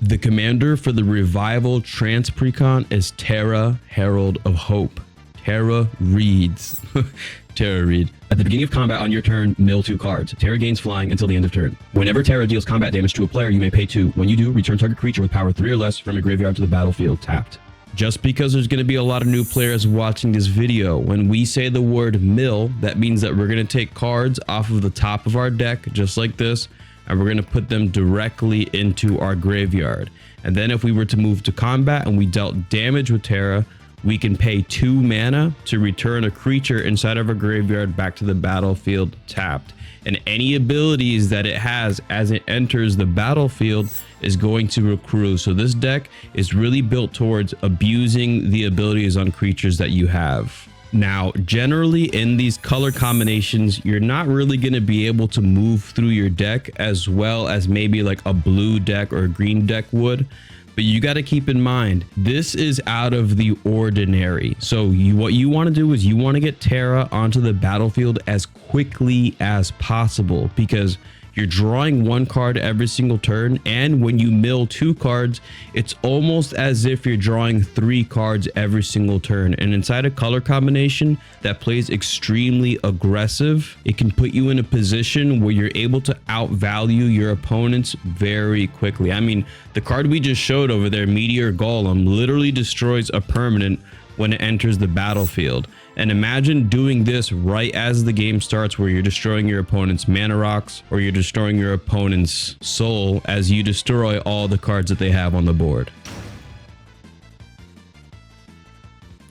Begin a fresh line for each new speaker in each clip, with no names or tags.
The commander for the Revival Trance Precon is Terra, Herald of Hope. Terra reads. Terra read. At the beginning of combat on your turn, mill 2 cards. Terra gains flying until the end of turn. Whenever Terra deals combat damage to a player, you may pay 2. When you do, return target creature with power 3 or less from your graveyard to the battlefield tapped. Just because there's going to be a lot of new players watching this video, when we say the word mill, that means that we're going to take cards off of the top of our deck, just like this, and we're going to put them directly into our graveyard. And then if we were to move to combat and we dealt damage with Terra, we can pay 2 mana to return a creature inside of our graveyard back to the battlefield tapped. And any abilities that it has as it enters the battlefield is going to accrue. So this deck is really built towards abusing the abilities on creatures that you have. Now, generally in these color combinations, you're not really going to be able to move through your deck as well as maybe like a blue deck or a green deck would. But you got to keep in mind, this is out of the ordinary. So what you want to do is you want to get Terra onto the battlefield as quickly as possible, because you're drawing 1 card every single turn, and when you mill 2 cards, it's almost as if you're drawing 3 cards every single turn. And inside a color combination that plays extremely aggressive, it can put you in a position where you're able to outvalue your opponents very quickly. I mean, the card we just showed over there, Meteor Golem, literally destroys a permanent when it enters the battlefield. And imagine doing this right as the game starts, where you're destroying your opponent's mana rocks or you're destroying your opponent's soul as you destroy all the cards that they have on the board.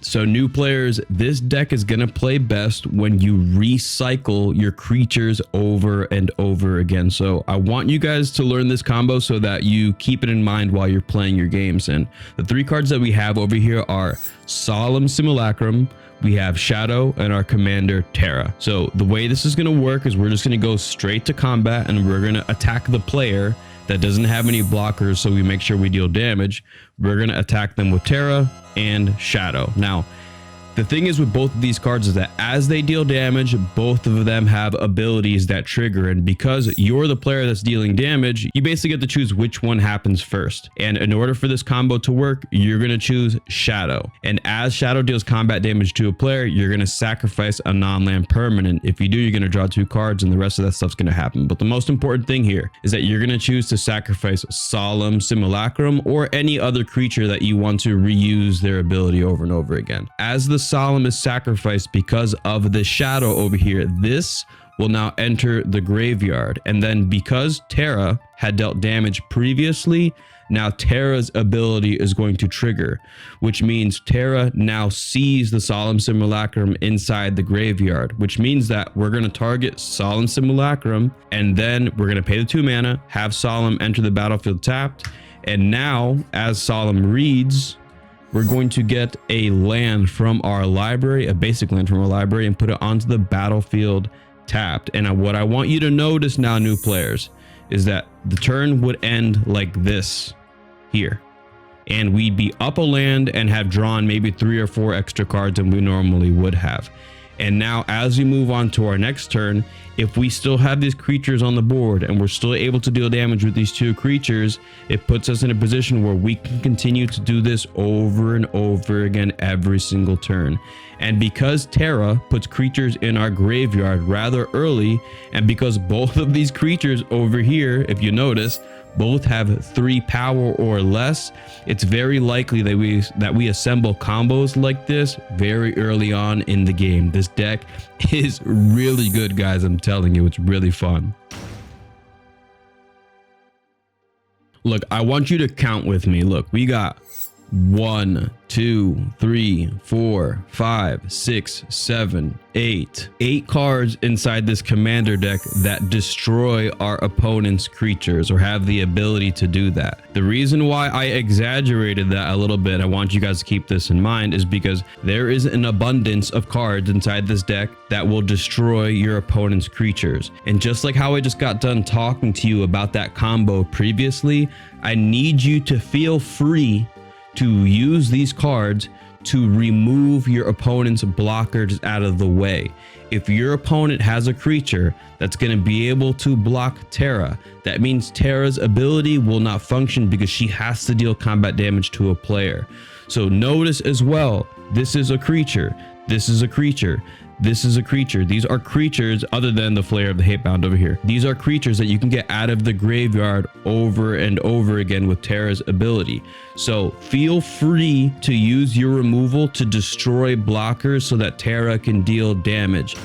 So new players, this deck is going to play best when you recycle your creatures over and over again. So I want you guys to learn this combo so that you keep it in mind while you're playing your games. And the 3 cards that we have over here are Solemn Simulacrum, we have Shadow, and our commander Terra. So the way this is going to work is we're just going to go straight to combat and we're going to attack the player that doesn't have any blockers, so we make sure we deal damage. We're going to attack them with Terra and Shadow. Now, the thing is with both of these cards is that as they deal damage, both of them have abilities that trigger. And because you're the player that's dealing damage, you basically get to choose which one happens first. And in order for this combo to work, you're going to choose Shadow. And as Shadow deals combat damage to a player, you're going to sacrifice a non-land permanent. If you do, you're going to draw 2 cards and the rest of that stuff's going to happen. But the most important thing here is that you're going to choose to sacrifice Solemn Simulacrum or any other creature that you want to reuse their ability over and over again. As the Solemn is sacrificed because of the Shadow over here, this will now enter the graveyard. And then because Terra had dealt damage previously, now Terra's ability is going to trigger, which means Terra now sees the Solemn Simulacrum inside the graveyard, which means that we're going to target Solemn Simulacrum and then we're going to pay the 2 mana, have Solemn enter the battlefield tapped. And now as Solemn reads, we're going to get a land from our library, a basic land from our library, and put it onto the battlefield tapped. And what I want you to notice now, new players, is that the turn would end like this here. And we'd be up a land and have drawn maybe 3 or 4 extra cards than we normally would have. And now as we move on to our next turn, if we still have these creatures on the board and we're still able to deal damage with these 2 creatures, it puts us in a position where we can continue to do this over and over again every single turn. And because Terra puts creatures in our graveyard rather early, and because both of these creatures over here, if you notice, both have 3 power or less, it's very likely that we assemble combos like this very early on in the game. This deck is really good, guys. I'm telling you, it's really fun. Look, I want you to count with me. Look, we got 1, 2, 3, 4, 5, 6, 7, 8 cards inside this commander deck that destroy our opponent's creatures or have the ability to do that. The reason why I exaggerated that a little bit, I want you guys to keep this in mind, is because there is an abundance of cards inside this deck that will destroy your opponent's creatures. And just like how I just got done talking to you about that combo previously, I need you to feel free to use these cards to remove your opponent's blockers out of the way. If your opponent has a creature that's going to be able to block Terra, that means Terra's ability will not function because she has to deal combat damage to a player. So notice as well, this is a creature, this is a creature, this is a creature. These are creatures other than the Flayer of the Hatebound over here. These are creatures that you can get out of the graveyard over and over again with Terra's ability. So feel free to use your removal to destroy blockers so that Terra can deal damage.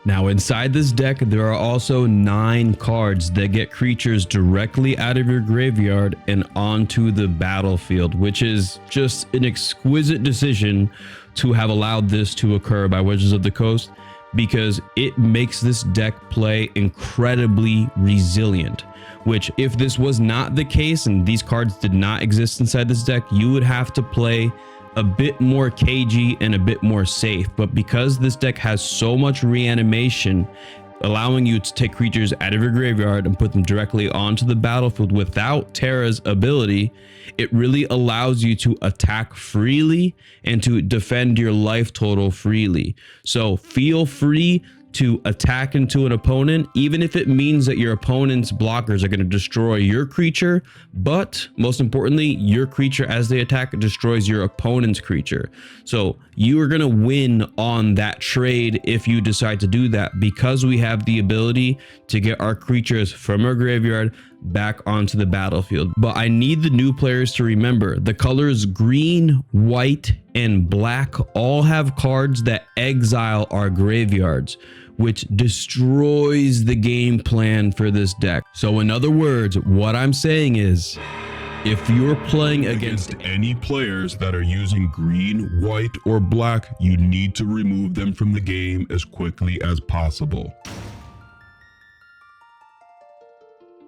Now inside this deck, there are also 9 cards that get creatures directly out of your graveyard and onto the battlefield, which is just an exquisite decision to have allowed this to occur by Wizards of the Coast, because it makes this deck play incredibly resilient. Which, if this was not the case and these cards did not exist inside this deck, you would have to play a bit more cagey and a bit more safe. But because this deck has so much reanimation, allowing you to take creatures out of your graveyard and put them directly onto the battlefield without Terra's ability, it really allows you to attack freely and to defend your life total freely. So feel free to attack into an opponent, even if it means that your opponent's blockers are going to destroy your creature, but most importantly, your creature as they attack destroys your opponent's creature. So you are going to win on that trade if you decide to do that, because we have the ability to get our creatures from our graveyard back onto the battlefield. But I need the new players to remember the colors green, white, and black all have cards that exile our graveyards, which destroys the game plan for this deck. So in other words, what I'm saying is, if you're playing against
any players that are using green, white, or black, you need to remove them from the game as quickly as possible.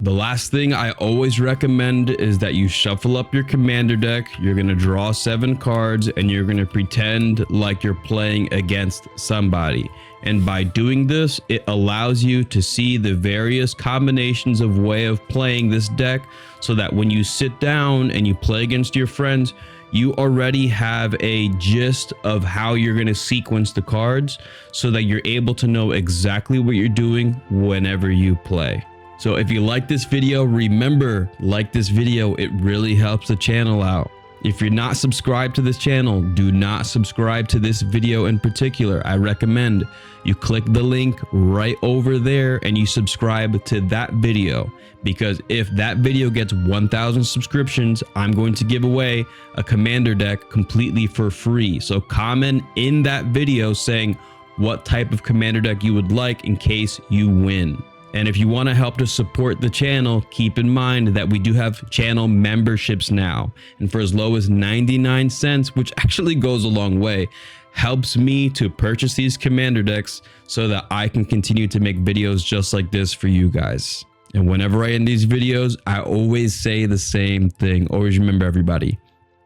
The last thing I always recommend is that you shuffle up your commander deck. You're going to draw 7 cards and you're going to pretend like you're playing against somebody. And by doing this, it allows you to see the various combinations of way of playing this deck, so that when you sit down and you play against your friends, you already have a gist of how you're going to sequence the cards, so that you're able to know exactly what you're doing whenever you play. So if you like this video, remember, like this video, it really helps the channel out. If you're not subscribed to this channel, do not subscribe to this video in particular. I recommend you click the link right over there and you subscribe to that video, because if that video gets 1,000 subscriptions, I'm going to give away a commander deck completely for free. So comment in that video saying what type of commander deck you would like in case you win. And if you want to help to support the channel, keep in mind that we do have channel memberships now. And for as low as 99 cents, which actually goes a long way, helps me to purchase these commander decks so that I can continue to make videos just like this for you guys. And whenever I end these videos, I always say the same thing. Always remember, everybody,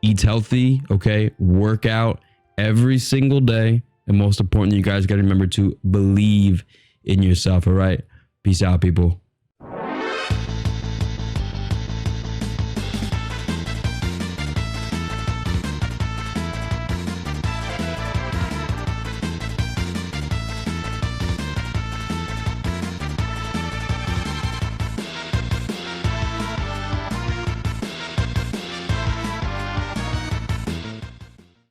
eat healthy, okay? Work out every single day. And most importantly, you guys got to remember to believe in yourself, all right? Peace out, people.